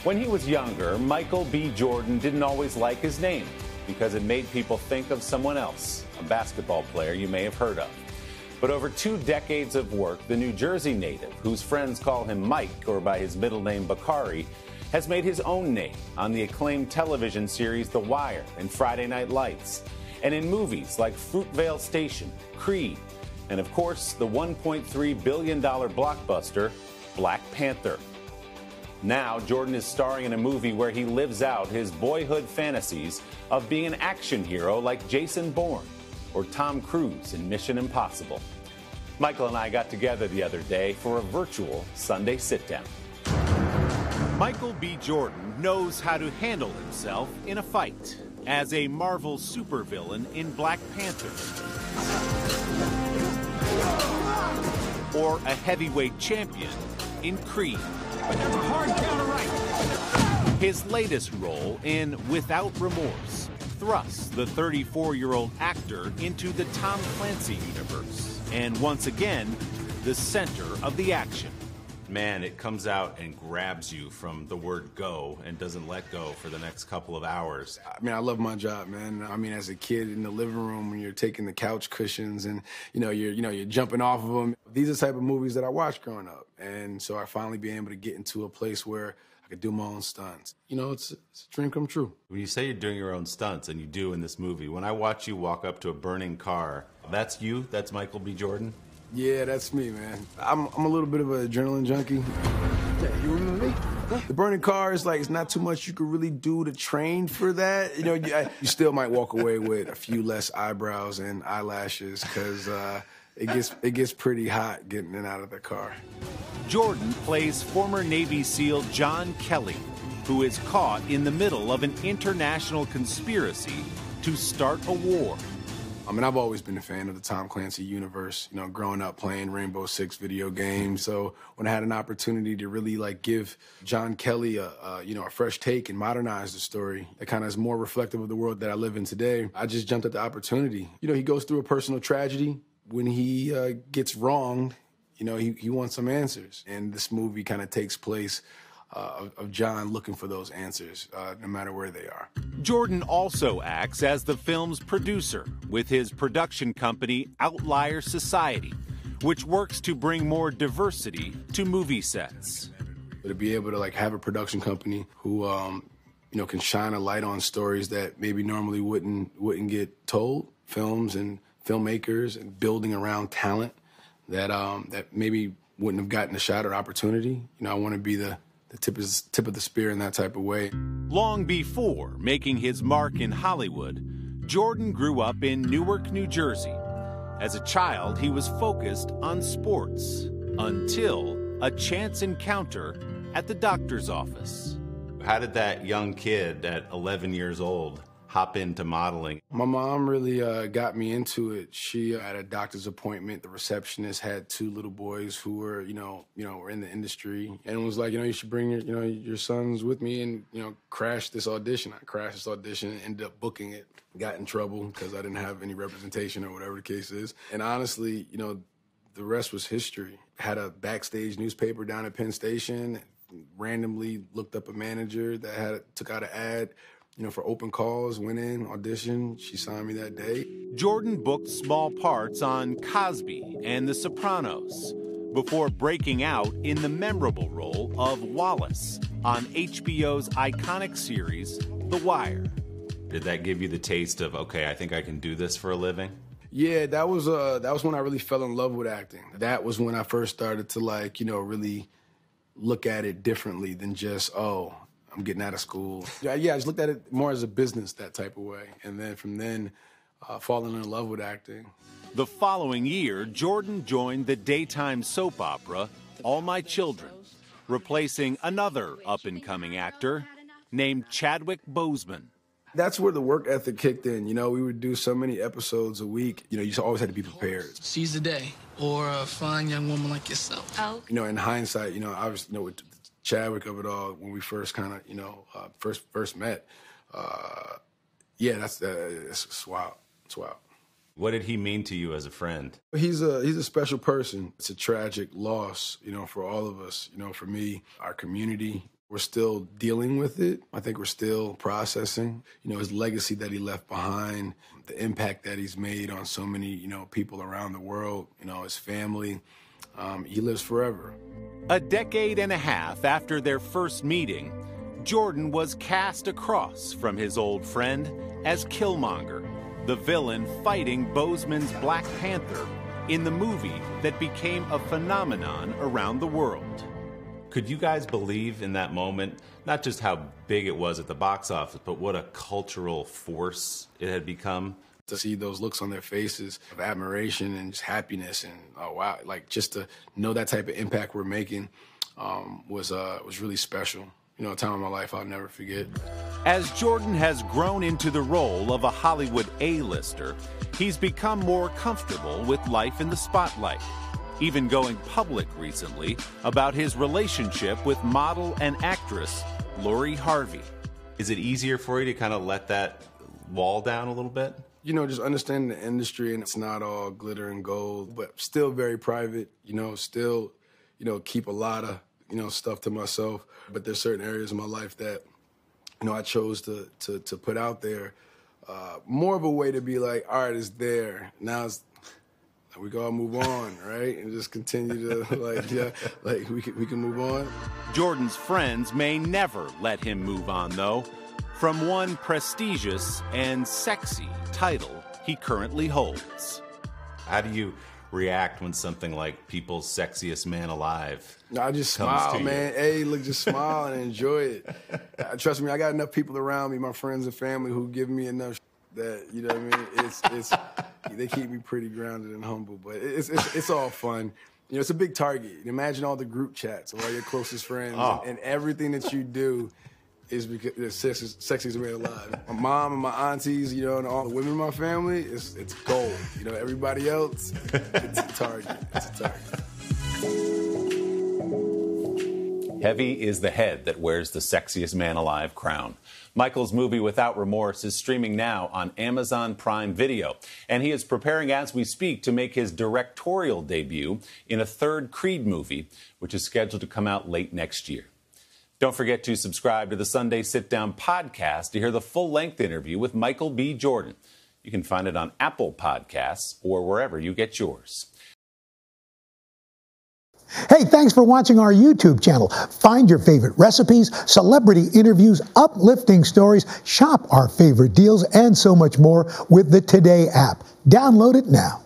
When he was younger, Michael B. Jordan didn't always like his name because it made people think of someone else, a basketball player you may have heard of. But over 2 decades of work, the New Jersey native, whose friends call him Mike or by his middle name Bakari, has made his own name on the acclaimed television series The Wire and Friday Night Lights, and in movies like Fruitvale Station, Creed, and of course the $1.3 billion blockbuster Black Panther. Now, Jordan is starring in a movie where he lives out his boyhood fantasies of being an action hero like Jason Bourne or Tom Cruise in Mission Impossible. Michael and I got together the other day for a virtual Sunday Sitdown. Michael B. Jordan knows how to handle himself in a fight as a Marvel supervillain in Black Panther, or a heavyweight champion in Creed. But there's a hard counter right. His latest role in Without Remorse thrusts the 34-year-old actor into the Tom Clancy universe, and once again, the center of the action. Man, it comes out and grabs you from the word go and doesn't let go for the next couple of hours. I mean, I love my job, man. I mean, as a kid in the living room when you're taking the couch cushions and, you're jumping off of them. These are the type of movies that I watched growing up. And so I finally being able to get into a place where I could do my own stunts. It's a dream come true. When you say you're doing your own stunts, and you do in this movie, when I watch you walk up to a burning car, that's you? That's Michael B. Jordan? Yeah, that's me, man. I'm a little bit of an adrenaline junkie. Yeah, you remember me? The burning car is it's not too much you could really do to train for that. You still might walk away with a few less eyebrows and eyelashes because it gets pretty hot getting in and out of the car. Jordan plays former Navy SEAL John Kelly, who is caught in the middle of an international conspiracy to start a war. I mean, I've always been a fan of the Tom Clancy universe, growing up playing Rainbow Six video games. So when I had an opportunity to really give John Kelly a fresh take and modernize the story that kind of is more reflective of the world that I live in today, I just jumped at the opportunity. He goes through a personal tragedy. When he gets wronged, he wants some answers. And this movie kind of takes place of John looking for those answers, no matter where they are. Jordan also acts as the film's producer with his production company Outlier Society, which works to bring more diversity to movie sets. To be able to have a production company who can shine a light on stories that maybe normally wouldn't get told, films and filmmakers, and building around talent that maybe wouldn't have gotten a shot or opportunity. I want to be the tip of the spear in that type of way. Long before making his mark in Hollywood, Jordan grew up in Newark, New Jersey. As a child, he was focused on sports until a chance encounter at the doctor's office. How did that young kid at 11 years old hop into modeling? My mom really got me into it. She had a doctor's appointment. The receptionist had 2 little boys who were, were in the industry, and was like, you should bring your sons with me and, crash this audition. I crashed this audition and ended up booking it. Got in trouble because I didn't have any representation or whatever the case is. And honestly, the rest was history. Had a backstage newspaper down at Penn Station. Randomly looked up a manager that took out an ad for open calls, went in, auditioned. She signed me that day. Jordan booked small parts on Cosby and The Sopranos before breaking out in the memorable role of Wallace on HBO's iconic series, The Wire. Did that give you the taste of, okay, I think I can do this for a living? Yeah, that was when I really fell in love with acting. That was when I first started to really look at it differently than just, I'm getting out of school. Yeah, I just looked at it more as a business, that type of way. And then from then, falling in love with acting. The following year, Jordan joined the daytime soap opera, All My Children, replacing another up-and-coming actor named Chadwick Boseman. That's where the work ethic kicked in. We would do so many episodes a week. You always had to be prepared. Seize the day, or a fine young woman like yourself. Oh. In hindsight, obviously, with Chadwick of it all, when we first kind of, first met, it's wild. It's wild. What did he mean to you as a friend? He's a special person. It's a tragic loss, for all of us. For me, our community. We're still dealing with it. I think we're still processing, his legacy that he left behind, the impact that he's made on so many, people around the world, his family. He lives forever. A decade and a half after their first meeting, Jordan was cast across from his old friend as Killmonger, the villain fighting Boseman's Black Panther in the movie that became a phenomenon around the world. Could you guys believe in that moment, not just how big it was at the box office, but what a cultural force it had become? To see those looks on their faces of admiration and just happiness and, oh, wow, like just to know that type of impact we're making was really special. A time in my life I'll never forget. As Jordan has grown into the role of a Hollywood A-lister, he's become more comfortable with life in the spotlight, even going public recently about his relationship with model and actress Lori Harvey. Is it easier for you to kind of let that wall down a little bit? Just understanding the industry, and it's not all glitter and gold, but still very private, still, keep a lot of, stuff to myself. But there's certain areas of my life that, I chose to put out there. More of a way to be like, all right, it's there. Now we gotta move on, right? And just continue to, we can move on. Jordan's friends may never let him move on, though, from one prestigious and sexy title he currently holds. How do you react when something like People's Sexiest Man Alive I just smile, man. Hey, look, just smile and enjoy it. Trust me, I got enough people around me, my friends and family, who give me enough that, you know what I mean? It's they keep me pretty grounded and humble, but it's all fun. It's a big target. Imagine all the group chats of all your closest friends and everything that you do is because the Sexiest Man Alive. My mom and my aunties, and all the women in my family, it's gold. Everybody else, it's a target. It's a target. Heavy is the head that wears the Sexiest Man Alive crown. Michael's movie Without Remorse is streaming now on Amazon Prime Video, and he is preparing as we speak to make his directorial debut in a third Creed movie, which is scheduled to come out late next year. Don't forget to subscribe to the Sunday Sitdown podcast to hear the full-length interview with Michael B. Jordan. You can find it on Apple Podcasts or wherever you get yours. Hey, thanks for watching our YouTube channel. Find your favorite recipes, celebrity interviews, uplifting stories, shop our favorite deals, and so much more with the Today app. Download it now.